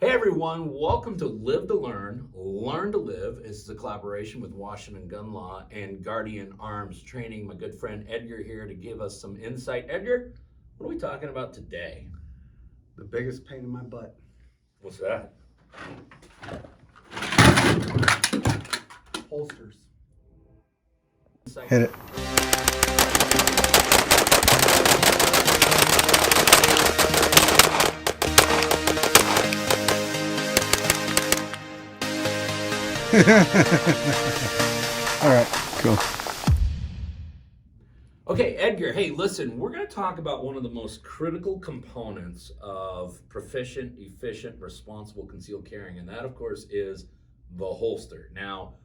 Hey everyone, welcome to Live to Learn, Learn to Live. This is a collaboration with Washington Gun Law and Guardian Arms Training. My good friend Edgar here to give us some insight. Edgar, what are we talking about today? The biggest pain in my butt. What's that? Holsters. Hit it. All right, cool. Okay, Edgar, hey, listen, we're going to talk about one of the most critical components of proficient, efficient, responsible concealed carrying, and that, of course, is the holster. Now,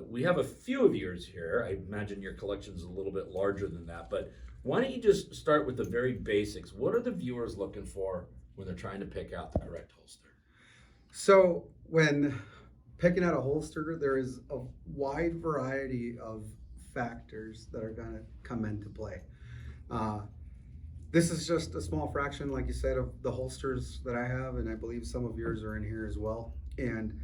we have a few of yours here. I imagine your collection is a little bit larger than that, but why don't you just start with the very basics? What are the viewers looking for when they're trying to pick out the correct holster? So when picking out a holster, there is a wide variety of factors that are going to come into play. This is just a small fraction, like you said, of the holsters that I have, and I believe some of yours are in here as well. And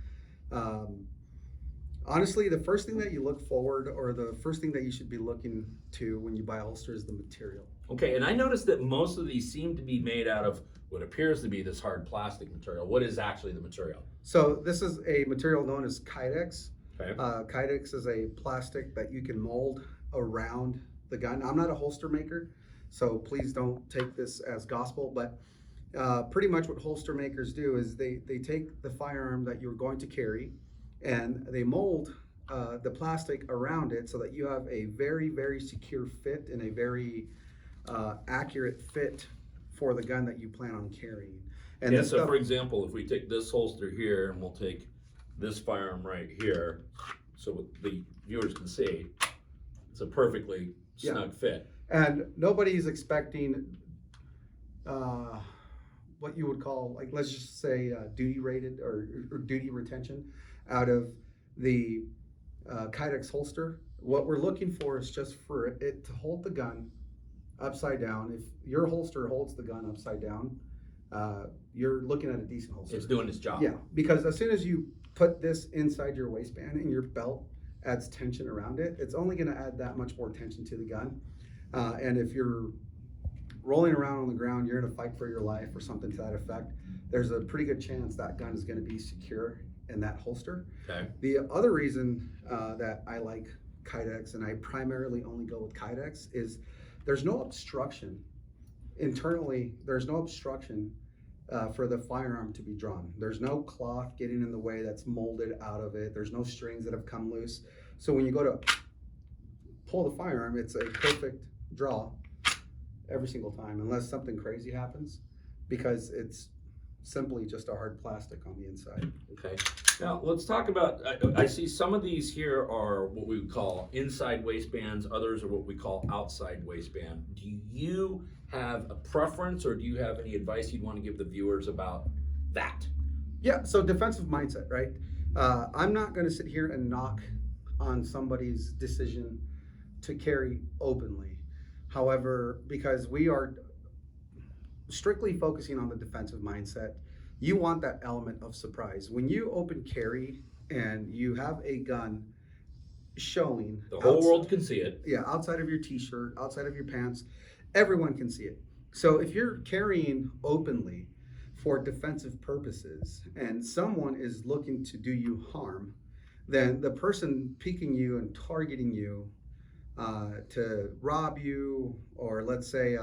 honestly, the first thing that you look forward, or the first thing that you should be looking to when you buy a holster, is the material. Okay, and I noticed that most of these seem to be made out of what appears to be this hard plastic material. What is actually the material? So this is a material known as Kydex. Okay. Kydex is a plastic that you can mold around the gun. I'm not a holster maker, so please don't take this as gospel, but pretty much what holster makers do is they take the firearm that you're going to carry and they mold the plastic around it so that you have a very, very secure fit and a very accurate fit for the gun that you plan on carrying. And yeah, this so stuff, for example, if we take this holster here and we'll take this firearm right here, so the viewers can see, it's a perfectly snug fit. and nobody's expecting what you would call, like, let's just say duty rated or duty retention out of the Kydex holster. What we're looking for is just for it to hold the gun upside down. If your holster holds the gun upside down, you're looking at a decent holster. It's doing its job. Yeah, because as soon as you put this inside your waistband and your belt adds tension around it, it's only going to add that much more tension to the gun. And if you're rolling around on the ground, you're in a fight for your life or something to that effect, there's a pretty good chance that gun is going to be secure in that holster. Okay. The other reason that I like Kydex, and I primarily only go with Kydex, is there's no obstruction. Internally, there's no obstruction for the firearm to be drawn. There's no cloth getting in the way that's molded out of it. There's no strings that have come loose. So when you go to pull the firearm, it's a perfect draw every single time, unless something crazy happens, because it's simply just a hard plastic on the inside. Okay. Now let's talk about, I see some of these here are what we would call inside waistbands, others are what we call outside waistband. Do you have a preference, or do you have any advice you'd want to give the viewers about that? Yeah, so defensive mindset, right? I'm not going to sit here and knock on somebody's decision to carry openly. However, because we are strictly focusing on the defensive mindset, you want that element of surprise. When you open carry and you have a gun showing, The whole world can see it. yeah, outside of your t-shirt, outside of your pants, everyone can see it. So if you're carrying openly for defensive purposes and someone is looking to do you harm, then the person peeking you and targeting you to rob you, or let's say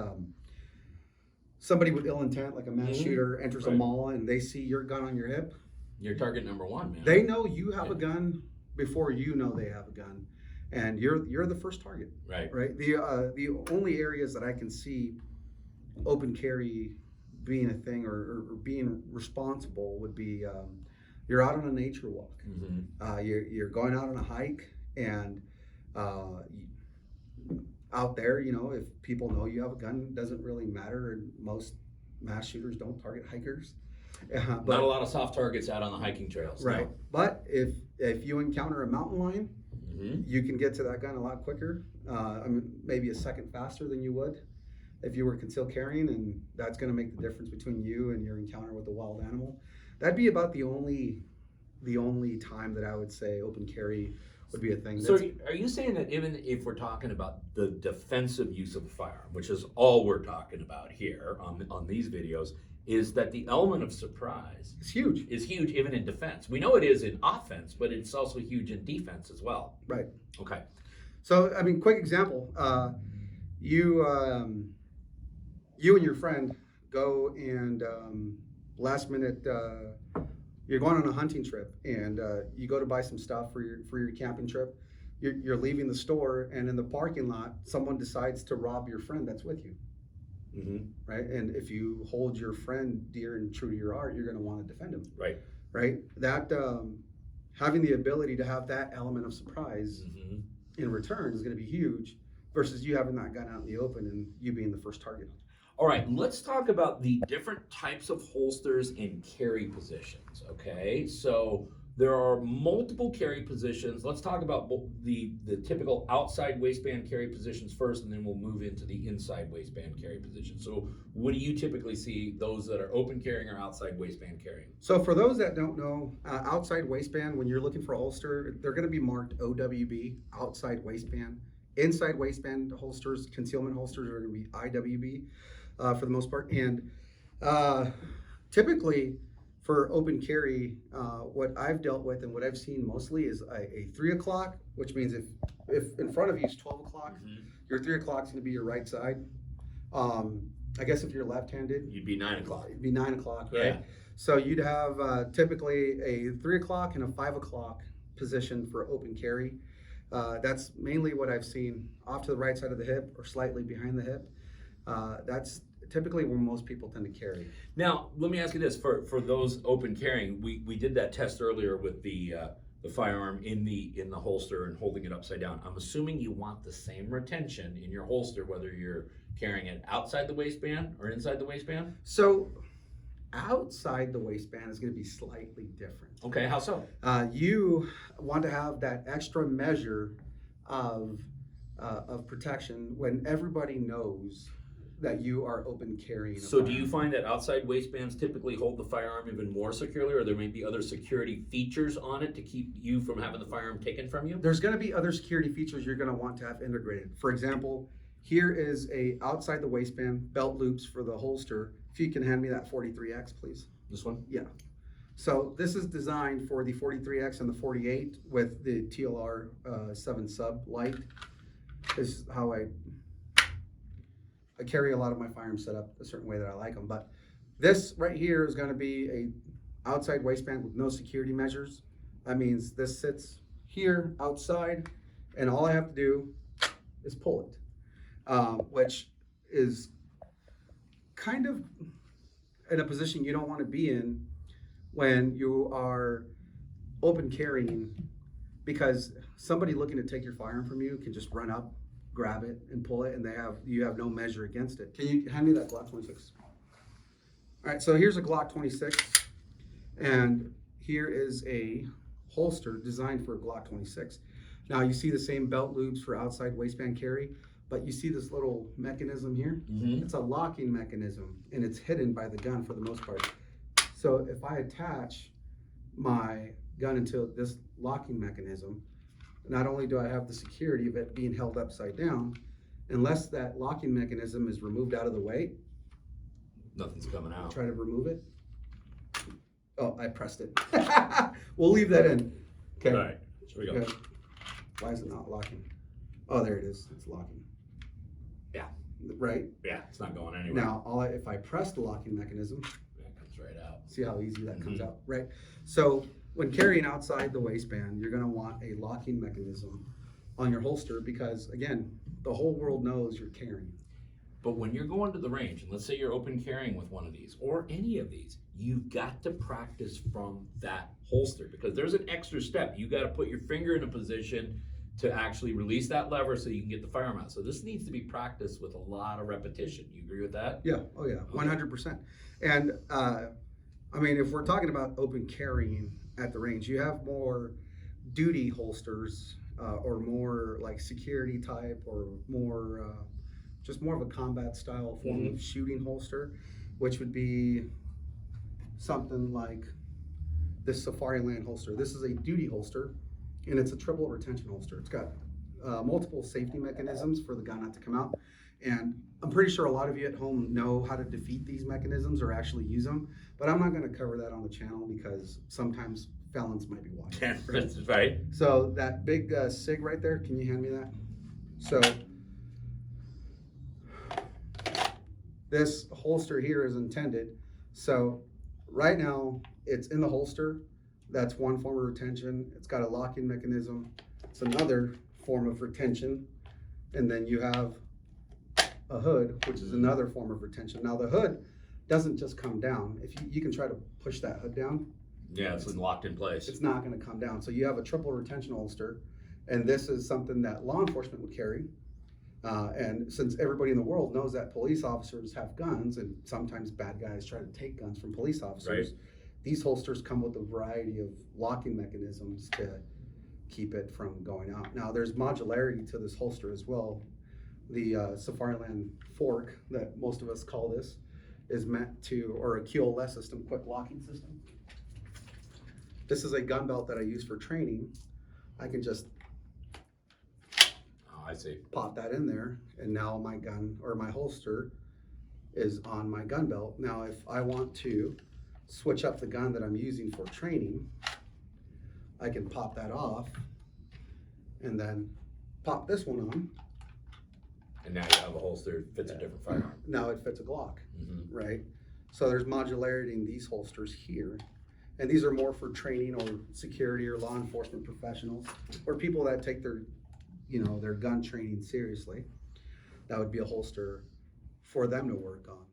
somebody with ill intent, like a mass shooter, enters a mall and they see your gun on your hip. You're target number one, man. They know you have a gun before you know they have a gun, and you're the first target. Right. Right. The only areas that I can see open carry being a thing or being responsible would be you're out on a nature walk. Mm-hmm. You're going out on a hike, and out there, you know, if people know you have a gun, it doesn't really matter. And most mass shooters don't target hikers. But not a lot of soft targets out on the hiking trails. Right. No. But if you encounter a mountain lion, Mm-hmm. you can get to that gun a lot quicker. I mean, maybe a second faster than you would if you were concealed carrying, and that's going to make the difference between you and your encounter with a wild animal. that'd be about the only time that I would say open carry would be a thing. So That's- are you saying that even if we're talking about the defensive use of a firearm, which is all we're talking about here on these videos, is that the element of surprise it's huge. is huge even in defense? We know it is in offense, but it's also huge in defense as well. Right. Okay. So, I mean, quick example. You and your friend go and last minute, you're going on a hunting trip, and you go to buy some stuff for your camping trip. You're leaving the store, and in the parking lot, someone decides to rob your friend that's with you, Mm-hmm. right? And if you hold your friend dear and true to your heart, you're going to want to defend him, Right. right? That having the ability to have that element of surprise Mm-hmm. in return is going to be huge versus you having that gun out in the open and you being the first target. All right, let's talk about the different types of holsters and carry positions, okay? So there are multiple carry positions. Let's talk about the typical outside waistband carry positions first, and then we'll move into the inside waistband carry position. So what do you typically see, those that are open carrying or outside waistband carrying? So for those that don't know, outside waistband, when you're looking for a holster, they're going to be marked OWB, outside waistband. Inside waistband holsters, concealment holsters are going to be IWB for the most part. And typically for open carry, what I've dealt with and what I've seen mostly is a 3 o'clock, which means if in front of you is 12 o'clock, your 3 o'clock is going to be your right side. I guess if you're left-handed, You'd be 9 o'clock. it'd be 9 o'clock, right? Yeah. So you'd have typically a 3 o'clock and a 5 o'clock position for open carry. That's mainly what I've seen off to the right side of the hip or slightly behind the hip. That's typically where most people tend to carry. Now, let me ask you this: for those open carrying, we did that test earlier with the firearm in the holster and holding it upside down. I'm assuming you want the same retention in your holster, whether you're carrying it outside the waistband or inside the waistband. So outside the waistband is going to be slightly different. Okay, how so? You want to have that extra measure of protection when everybody knows that you are open carrying. So do you find that outside waistbands typically hold the firearm even more securely, or there may be other security features on it to keep you from having the firearm taken from you? There's going to be other security features you're going to want to have integrated. For example, here is a outside the waistband belt loops for the holster. If you can hand me that 43X, please. This one? Yeah. So this is designed for the 43X and the 48 with the TLR 7 sub light. This is how I carry a lot of my firearms set up a certain way that I like them. But this right here is going to be a outside waistband with no security measures. That means this sits here outside, and all I have to do is pull it, which is kind of in a position you don't want to be in when you are open carrying, because somebody looking to take your firearm from you can just run up, grab it, and pull it, and you have no measure against it. Can you hand me that Glock 26? All right, so here's a Glock 26, and here is a holster designed for a Glock 26. Now you see the same belt loops for outside waistband carry, but you see this little mechanism here? Mm-hmm. It's a locking mechanism, and it's hidden by the gun for the most part. So if I attach my gun into this locking mechanism, not only do I have the security of it being held upside down, unless that locking mechanism is removed out of the way, Nothing's coming out. try to remove it. Oh, I pressed it. We'll leave that in. Okay. All right, here we go. Good. Why is it not locking? Oh, there it is. It's locking. Yeah. Right? Yeah, it's not going anywhere. Now, if I press the locking mechanism, That comes right out. see how easy that comes Mhm. out, right? So when carrying outside the waistband, you're gonna want a locking mechanism on your holster because, again, the whole world knows you're carrying. But when you're going to the range, and let's say you're open carrying with one of these or any of these, you've got to practice from that holster because there's an extra step. You got to put your finger in a position to actually release that lever so you can get the firearm out. So this needs to be practiced with a lot of repetition. You agree with that? Yeah, oh yeah, 100%. And I mean, if we're talking about open carrying at the range, you have more duty holsters or more like security type or more just more of a combat style form of shooting holster, which would be something like this Safariland holster. This is a duty holster, and it's a triple retention holster. It's got multiple safety mechanisms for the gun not to come out. And I'm pretty sure a lot of you at home know how to defeat these mechanisms or actually use them, but I'm not going to cover that on the channel because sometimes felons might be watching. That's right. So that big SIG right there, can you hand me that? So this holster here is intended. So right now it's in the holster. That's one form of retention. It's got a locking mechanism. It's another form of retention. And then you have a hood, which is another form of retention. Now the hood doesn't just come down. If you can try to push that hood down, Yeah, it's locked in place. it's not going to come down. So you have a triple retention holster, and this is something that law enforcement would carry. And since everybody in the world knows that police officers have guns, and sometimes bad guys try to take guns from police officers, these holsters come with a variety of locking mechanisms to keep it from going out. Now there's modularity to this holster as well. The Safariland fork that most of us call this is meant to, or a QLS system, quick locking system. This is a gun belt that I use for training. I can just Oh, I see. pop that in there, and now my gun or my holster is on my gun belt. Now if I want to switch up the gun that I'm using for training, I can pop that off and then pop this one on. And now you have a holster that fits a different firearm. Now it fits a Glock, Mm-hmm. right? So there's modularity in these holsters here. And these are more for training or security or law enforcement professionals or people that take their, their gun training seriously. That would be a holster for them to work on.